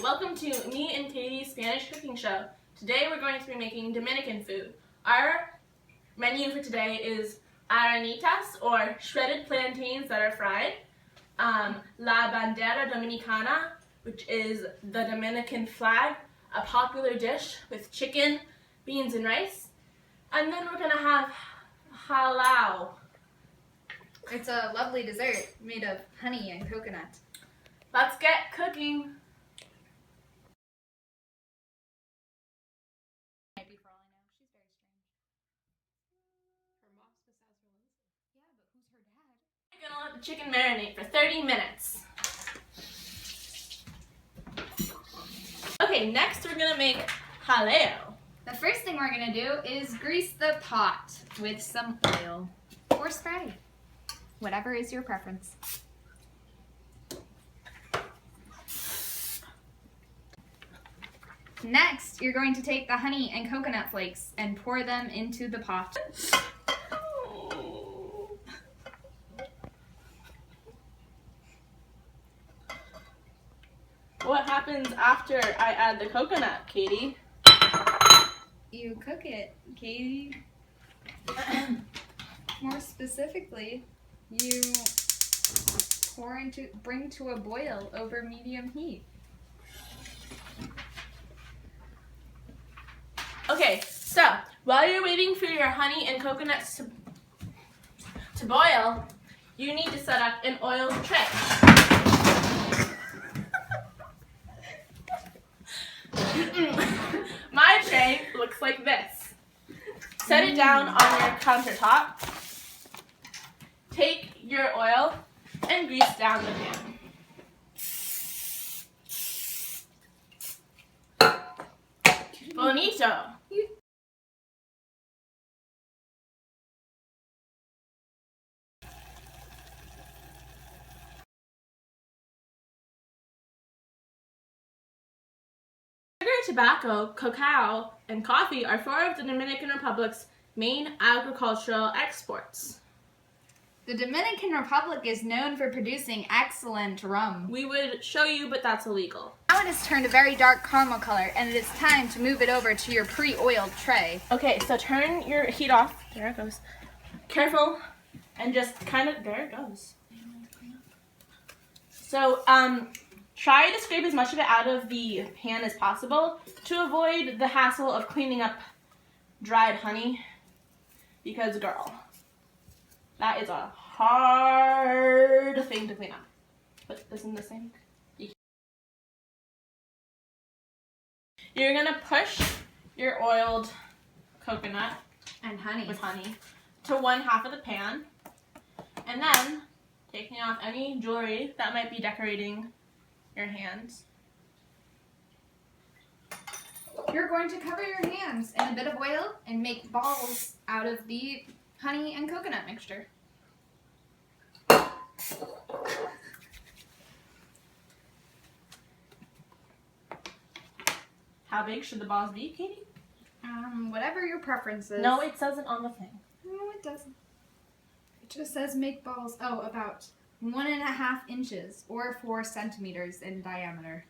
welcome to me and Katie's Spanish cooking show. Today we're going to be making Dominican food. Our menu for today is aranitas, or shredded plantains that are fried, la bandera dominicana, which is the Dominican flag, a popular dish with chicken, beans, and rice, and then we're going to have halao. It's a lovely dessert made of honey and coconut. Let's get cooking. Maybe for all I know, she's very strange. Her mom's besides Rosa. Yeah, but who's her dad? We're gonna let the chicken marinate for 30 minutes. Okay, next we're gonna make jaleo. The first thing we're gonna do is grease the pot with some oil or spray, whatever is your preference. Next, you're going to take the honey and coconut flakes and pour them into the pot. What happens after I add the coconut, Katie? You cook it, Katie. More specifically, you bring to a boil over medium heat. Okay, so while you're waiting for your honey and coconuts to boil, you need to set up an oiled tray. My tray looks like this. Set it down on your countertop. Take your oil and grease down the pan. Bonito. Sugar, tobacco, cacao, and coffee are four of the Dominican Republic's main agricultural exports. The Dominican Republic is known for producing excellent rum. We would show you, but that's illegal. Now it has turned a very dark caramel color, and it is time to move it over to your pre-oiled tray. Okay, so turn your heat off. There it goes. Careful, and just kind of, there it goes. So, try to scrape as much of it out of the pan as possible to avoid the hassle of cleaning up dried honey, because girl, that is a hard thing to clean up. Put this in the sink. You're gonna push your oiled coconut And honey. with honey to one half of the pan, and then taking off any jewelry that might be decorating your hands. You're going to cover your hands in a bit of oil and make balls out of the honey and coconut mixture. How big should the balls be, Katie? Whatever your preference is. No, it says it on the thing. No, it doesn't. It just says make balls, about 1.5 inches or 4 centimeters in diameter.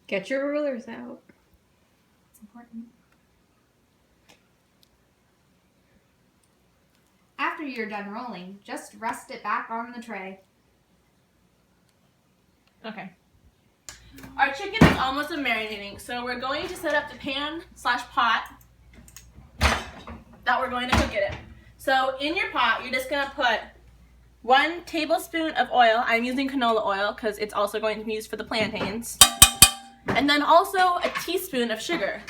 Get your rulers out. It's important. After you're done rolling, just rest it back on the tray. Okay. Our chicken is almost marinating, so we're going to set up the pan/pot that we're going to cook it in. So in your pot, you're just going to put 1 tablespoon of oil. I'm using canola oil because it's also going to be used for the plantains. And then also a teaspoon of sugar.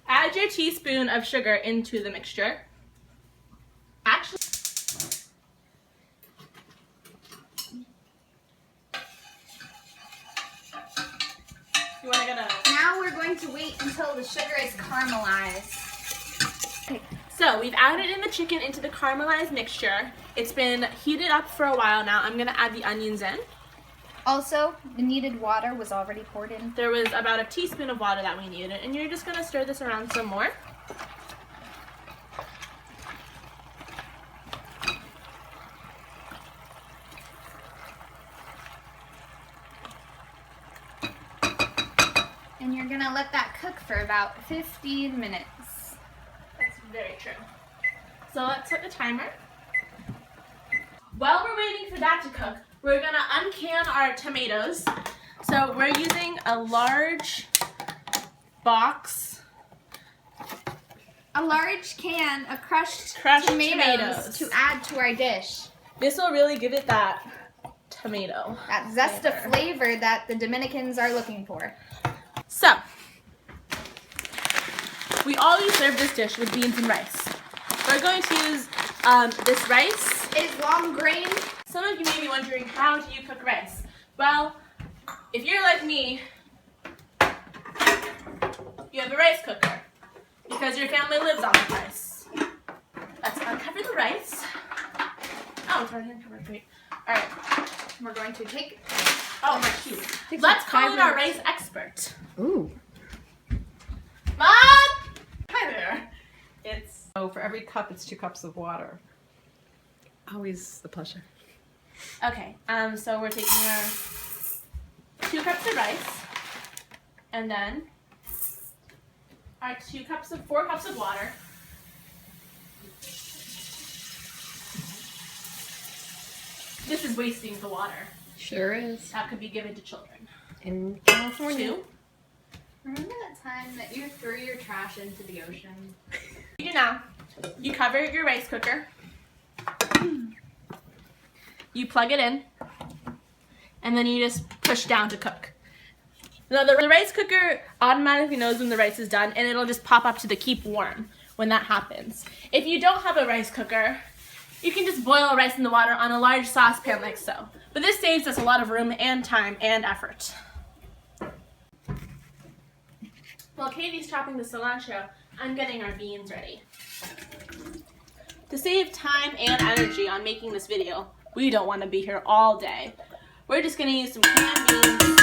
Add your teaspoon of sugar into the mixture. Actually, you want to get a... Now we're going to wait until the sugar is caramelized. Okay, so we've added in the chicken into the caramelized mixture. It's been heated up for a while now. I'm going to add the onions in. Also, the needed water was already poured in. There was about a teaspoon of water that we needed, and you're just going to stir this around some more. You're gonna let that cook for about 15 minutes. That's very true. So let's set the timer. While we're waiting for that to cook, we're gonna uncan our tomatoes. So we're using a large box. A large can of crushed tomatoes to add to our dish. This will really give it that tomato. That zest of flavor that the Dominicans are looking for. So, we always serve this dish with beans and rice. We're going to use this rice. It's long grain. Some of you may be wondering, how do you cook rice? Well, if you're like me, you have a rice cooker because your family lives on the rice. Let's uncover the rice. Oh, it's already uncovered. Great. All right. We're going to take. Oh, my shoot. Let's call in our rice expert. Ooh. Mom! Hi there. So for every cup, it's 2 cups of water. Always the pleasure. Okay, so we're taking our 2 cups of rice, and then our 4 cups of water. This is wasting the water. Sure is. That could be given to children. In California. 2. Remember that time that you threw your trash into the ocean? You do now. You cover your rice cooker. You plug it in, and then you just push down to cook. Now the rice cooker automatically knows when the rice is done, and it'll just pop up to the keep warm when that happens. If you don't have a rice cooker, you can just boil rice in the water on a large saucepan like so. But this saves us a lot of room and time and effort. While Katie's chopping the cilantro, I'm getting our beans ready. To save time and energy on making this video, we don't want to be here all day. We're just going to use some canned beans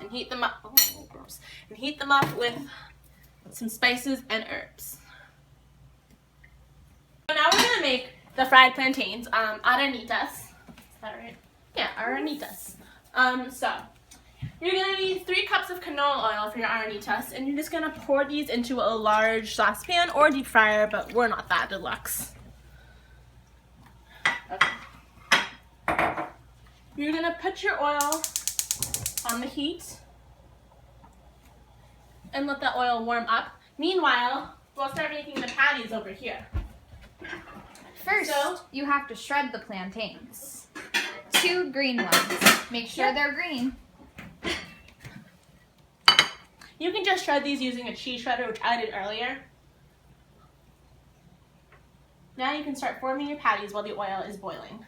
and heat them up. Oh, gross. And heat them up with some spices and herbs. So now we're going to make the fried plantains, aranitas. Is that right? Yeah, aranitas. So you're going to need 3 cups of canola oil for your aranitas, and you're just going to pour these into a large saucepan or deep fryer, but we're not that deluxe. Okay. You're going to put your oil on the heat and let that oil warm up. Meanwhile, we'll start making the patties over here. First, you have to shred the plantains. 2 green ones. Make sure they're green. You can just shred these using a cheese shredder, which I did earlier. Now you can start forming your patties while the oil is boiling.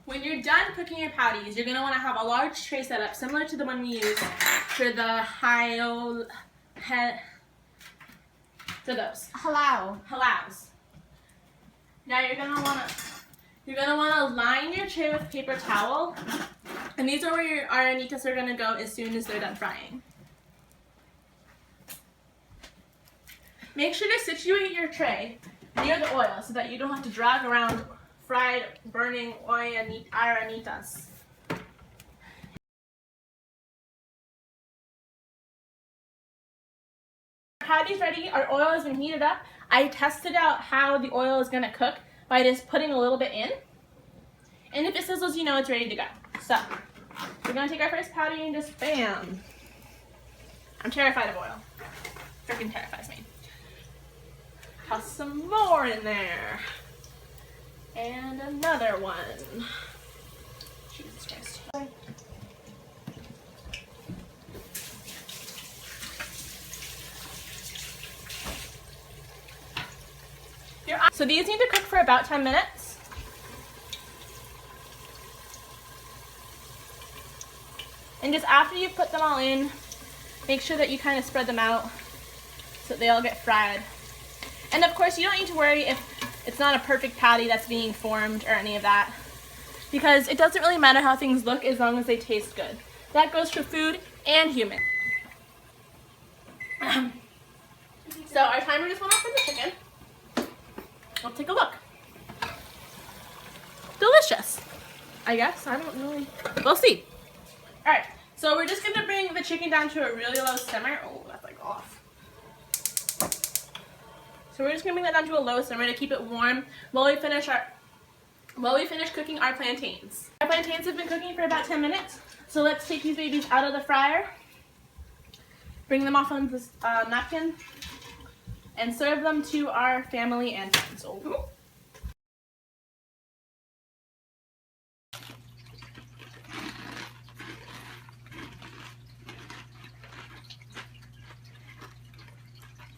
When you're done cooking your patties, you're going to want to have a large tray set up, similar to the one we used for the halaus. Now you're going to want to line your tray with paper towel, and these are where your aranitas are going to go as soon as they're done frying. Make sure to situate your tray near the oil so that you don't have to drag around fried, burning aranitas. Patty's ready. Our oil has been heated up. I tested out how the oil is going to cook by just putting a little bit in. And if it sizzles, you know it's ready to go. So, we're going to take our first patty and just bam. I'm terrified of oil. Freaking terrifies me. Toss some more in there. And another one. Jesus Christ. So these need to cook for about 10 minutes. And just after you put them all in, make sure that you kind of spread them out so that they all get fried. And of course, you don't need to worry if it's not a perfect patty that's being formed or any of that, because it doesn't really matter how things look as long as they taste good. That goes for food and human. So our timer just went off for the chicken. Let's take a look. Delicious. I guess. I don't really. We'll see. Alright. So we're just going to bring the chicken down to a really low simmer. Oh, that's like off. So we're just going to bring that down to a low simmer to keep it warm while we finish cooking our plantains. Our plantains have been cooking for about 10 minutes. So let's take these babies out of the fryer. Bring them off on this napkin. And serve them to our family and friends. Oh.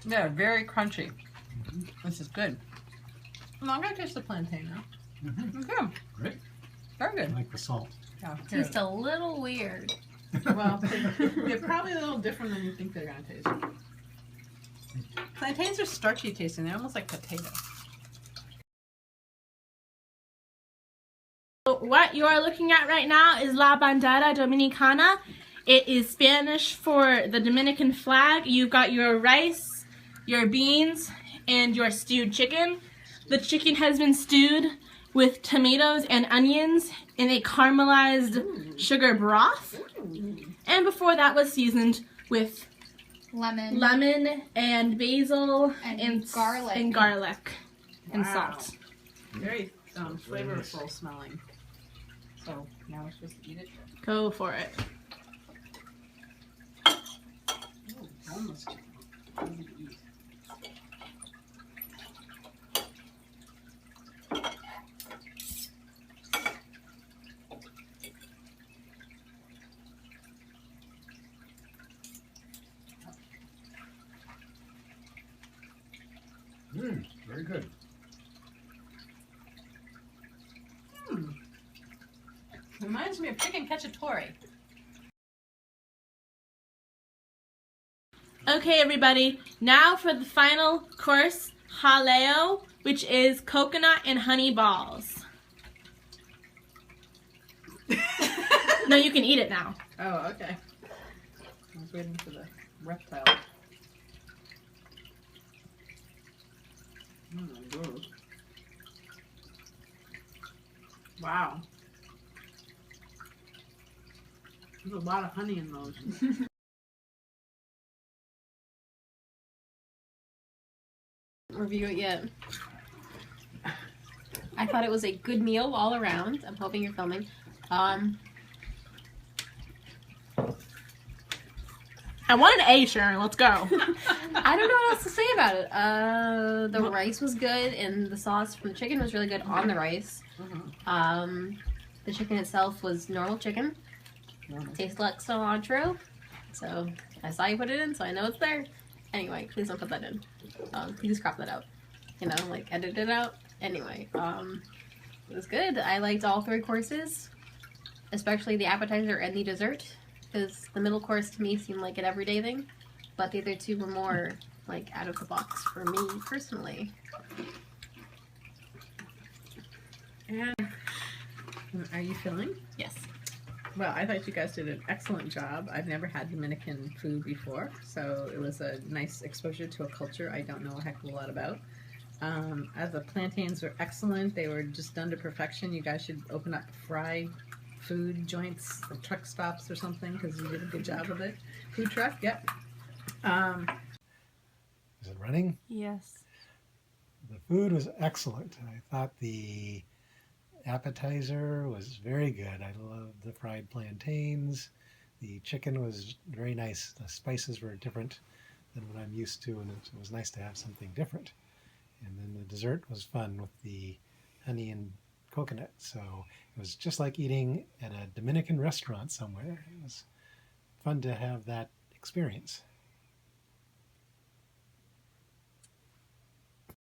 They're very crunchy. This is good. Well, I'm gonna taste the plantain now. Good. Great. Very good. I like the salt. Yeah, Tastes a little weird. well, they're probably a little different than you think they're gonna taste. Plantains are starchy tasting. They're almost like potato. What you are looking at right now is La Bandera Dominicana. It is Spanish for the Dominican flag. You've got your rice, your beans, and your stewed chicken. The chicken has been stewed with tomatoes and onions in a caramelized sugar broth. And before that was seasoned with lemon and basil And garlic. and garlic and Wow. salt. Very flavorful smelling. So now we're supposed to eat it. Go for it. Ooh, almost chicken. Easy to eat. Very good. Reminds me of chicken cacciatore. Okay, everybody. Now for the final course, jaleo, which is coconut and honey balls. No, you can eat it now. Oh, okay. I was waiting for the reptile. Good. Wow. There's a lot of honey in those. Review it yet. I thought it was a good meal all around. I'm hoping you're filming. I want an A, Sharon. Let's go. I don't know what else to say about it. The rice was good, and the sauce from the chicken was really good on the rice. The chicken itself was normal chicken. Tastes like cilantro. So I saw you put it in, so I know it's there. Anyway, please don't put that in. Please crop that out. You know, like edit it out. Anyway, it was good. I liked all three courses, especially the appetizer and the dessert, because the middle course to me seemed like an everyday thing, but the other two were more like out of the box for me personally. And are you filming? Yes. Well, I thought you guys did an excellent job. I've never had Dominican food before, so it was a nice exposure to a culture I don't know a heck of a lot about. The plantains were excellent. They were just done to perfection. You guys should open up fry food joints or truck stops or something, because you did a good job of it. Food truck, yep. Is it running? Yes. The food was excellent. I thought the appetizer was very good. I loved the fried plantains. The chicken was very nice. The spices were different than what I'm used to, and it was nice to have something different. And then the dessert was fun with the honey and coconut. So it was just like eating at a Dominican restaurant somewhere. It was fun to have that experience.